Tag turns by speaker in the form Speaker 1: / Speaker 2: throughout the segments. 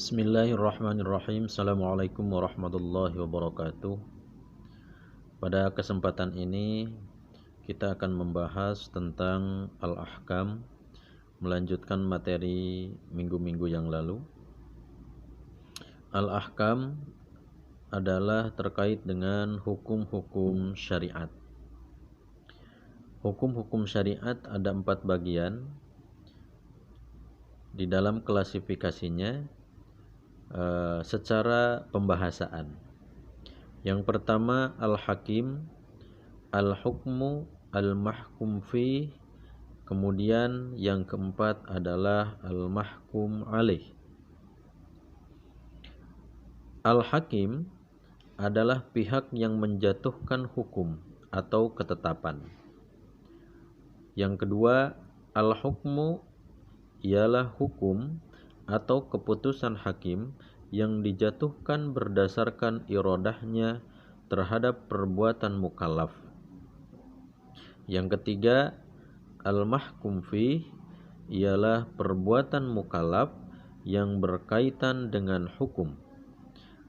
Speaker 1: Bismillahirrahmanirrahim. Assalamualaikum warahmatullahi wabarakatuh. Pada kesempatan ini kita akan membahas tentang al-ahkam, melanjutkan materi minggu-minggu yang lalu. Al-ahkam adalah terkait dengan hukum-hukum syariat. Hukum-hukum syariat ada 4 bagian. Di dalam klasifikasinya secara pembahasaan. Yang pertama al-hakim, al-hukmu, al-mahkum fi. Kemudian yang keempat adalah al-mahkum alaih. Al-hakim adalah pihak yang menjatuhkan hukum atau ketetapan. Yang kedua, al-hukmu ialah hukum atau keputusan hakim yang dijatuhkan berdasarkan iradahnya terhadap perbuatan mukallaf. Yang ketiga, al-mahkum fi ialah perbuatan mukallaf yang berkaitan dengan hukum.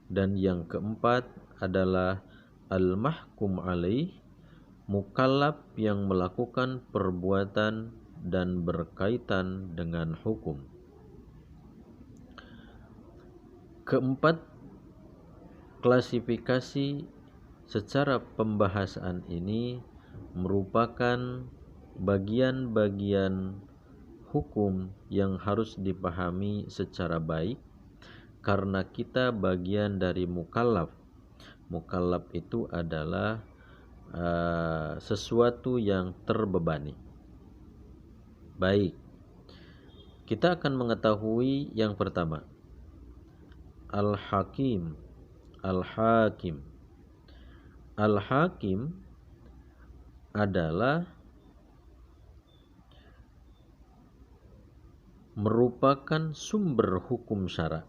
Speaker 1: Dan yang keempat adalah al-mahkum alaih, mukallaf yang melakukan perbuatan dan berkaitan dengan hukum. Keempat klasifikasi secara pembahasaan ini merupakan bagian-bagian hukum yang harus dipahami secara baik karena kita bagian dari mukallaf. Mukallaf itu adalah sesuatu yang terbebani. Baik, kita akan mengetahui yang pertama, al-hakim, al-hakim. Al-hakim adalah merupakan sumber hukum syara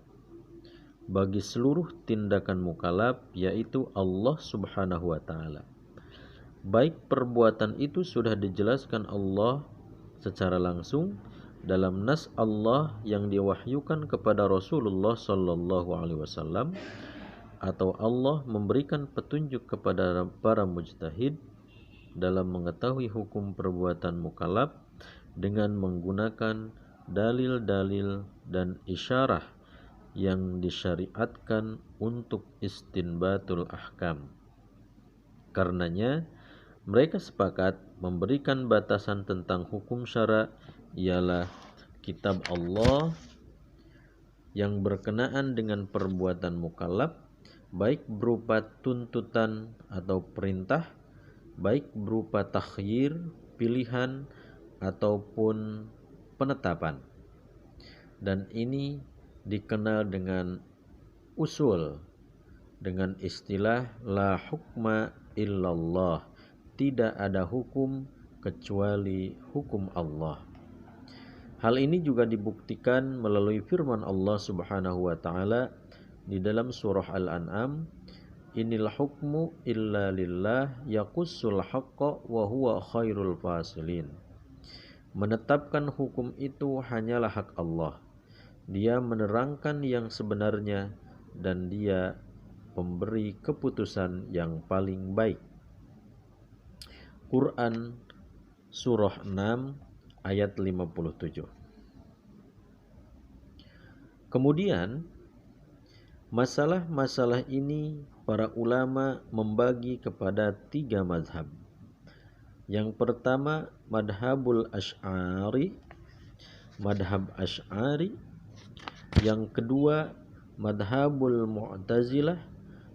Speaker 1: bagi seluruh tindakan mukallaf, yaitu Allah Subhanahu wa taala. Baik perbuatan itu sudah dijelaskan Allah secara langsung dalam nas Allah yang diwahyukan kepada Rasulullah sallallahu alaihi wasallam, atau Allah memberikan petunjuk kepada para mujtahid dalam mengetahui hukum perbuatan mukallaf dengan menggunakan dalil-dalil dan isyarah yang disyariatkan untuk istinbatul ahkam. Karenanya mereka sepakat memberikan batasan tentang hukum syara ialah kitab Allah yang berkenaan dengan perbuatan mukallaf, baik berupa tuntutan atau perintah, baik berupa takhyir, pilihan, ataupun penetapan. Dan ini dikenal dengan usul, dengan istilah la hukma illallah, tidak ada hukum kecuali hukum Allah. Hal ini juga dibuktikan melalui firman Allah Subhanahu wa taala di dalam surah Al-An'am, Innal hukmu illa lillah yaqussul haqqa wa huwa khairul fasilin. Menetapkan hukum itu hanyalah hak Allah. Dia menerangkan yang sebenarnya dan dia pemberi keputusan yang paling baik. Quran surah 6 ayat 57. Kemudian masalah-masalah ini para ulama membagi kepada 3 mazhab. Yang pertama madhabul asy'ari, madhab asy'ari. Yang kedua madhabul mu'tazilah,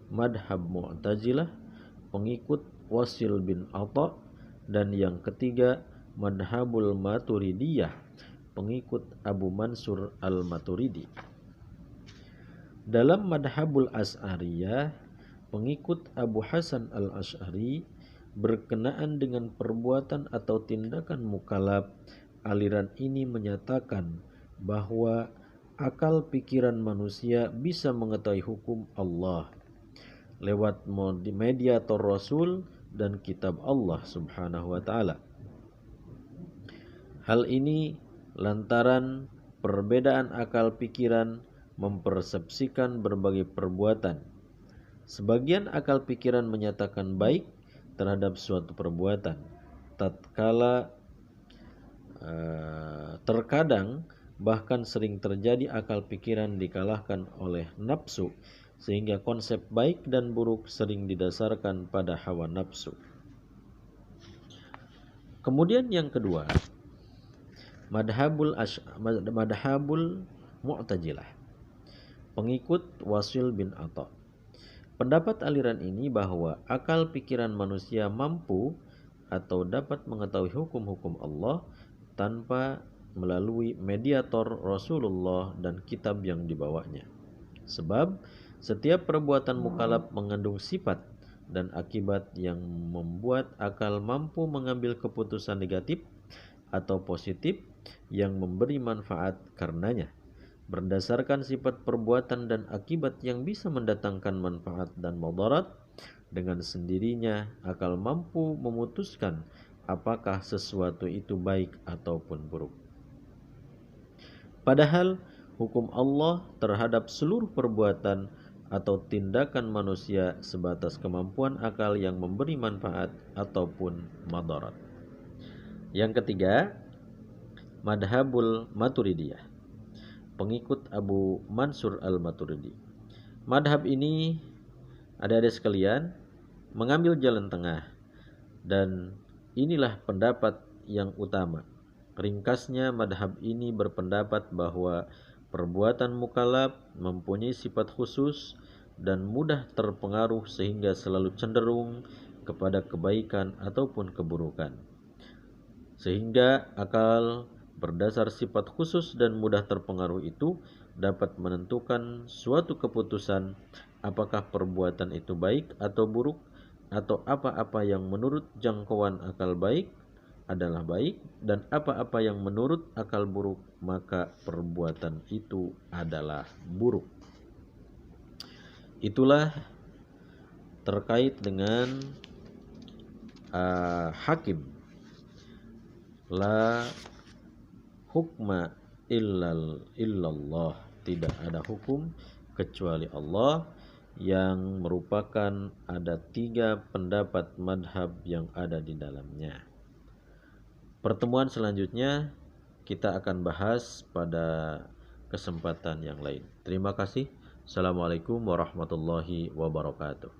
Speaker 1: madhab mu'tazilah, pengikut Wasil bin Atha. Dan yang ketiga madhabul maturidiyah, pengikut Abu Mansur al-Maturidi. Dalam madhabul asy'ariyah, pengikut Abu Hasan al-Asy'ari, berkenaan dengan perbuatan atau tindakan mukallaf, aliran ini menyatakan bahwa akal pikiran manusia bisa mengetahui hukum Allah lewat mediator Rasul dan kitab Allah Subhanahu wa taala. Hal ini lantaran perbedaan akal pikiran mempersepsikan berbagai perbuatan. Sebagian akal pikiran menyatakan baik terhadap suatu perbuatan, tatkala terkadang bahkan sering terjadi akal pikiran dikalahkan oleh nafsu, sehingga konsep baik dan buruk sering didasarkan pada hawa nafsu. Kemudian yang kedua, madhabul Mu'tazilah, pengikut Wasil bin Atha. Pendapat aliran ini bahwa akal pikiran manusia mampu atau dapat mengetahui hukum-hukum Allah tanpa melalui mediator Rasulullah dan kitab yang dibawanya. Sebab setiap perbuatan mukallaf mengandung sifat dan akibat yang membuat akal mampu mengambil keputusan negatif atau positif yang memberi manfaat karenanya. Berdasarkan sifat perbuatan dan akibat yang bisa mendatangkan manfaat dan mudarat, dengan sendirinya akal mampu memutuskan apakah sesuatu itu baik ataupun buruk. Padahal hukum Allah terhadap seluruh perbuatan atau tindakan manusia sebatas kemampuan akal yang memberi manfaat ataupun madarat. Yang ketiga, madhabul Maturidiyah, pengikut Abu Mansur al-Maturidi. Madhab ini, adik-adik sekalian, mengambil jalan tengah, dan inilah pendapat yang utama. Ringkasnya, madhab ini berpendapat bahwa perbuatan mukallaf mempunyai sifat khusus dan mudah terpengaruh sehingga selalu cenderung kepada kebaikan ataupun keburukan. Sehingga akal berdasar sifat khusus dan mudah terpengaruh itu dapat menentukan suatu keputusan apakah perbuatan itu baik atau buruk, atau apa-apa yang menurut jangkauan akal baik adalah baik, dan apa-apa yang menurut akal buruk maka perbuatan itu adalah buruk. Itulah terkait dengan hakim. La hukma illallah, tidak ada hukum kecuali Allah, yang merupakan ada 3 pendapat madhab yang ada di dalamnya. Pertemuan selanjutnya kita akan bahas pada kesempatan yang lain. Terima kasih. Assalamualaikum warahmatullahi wabarakatuh.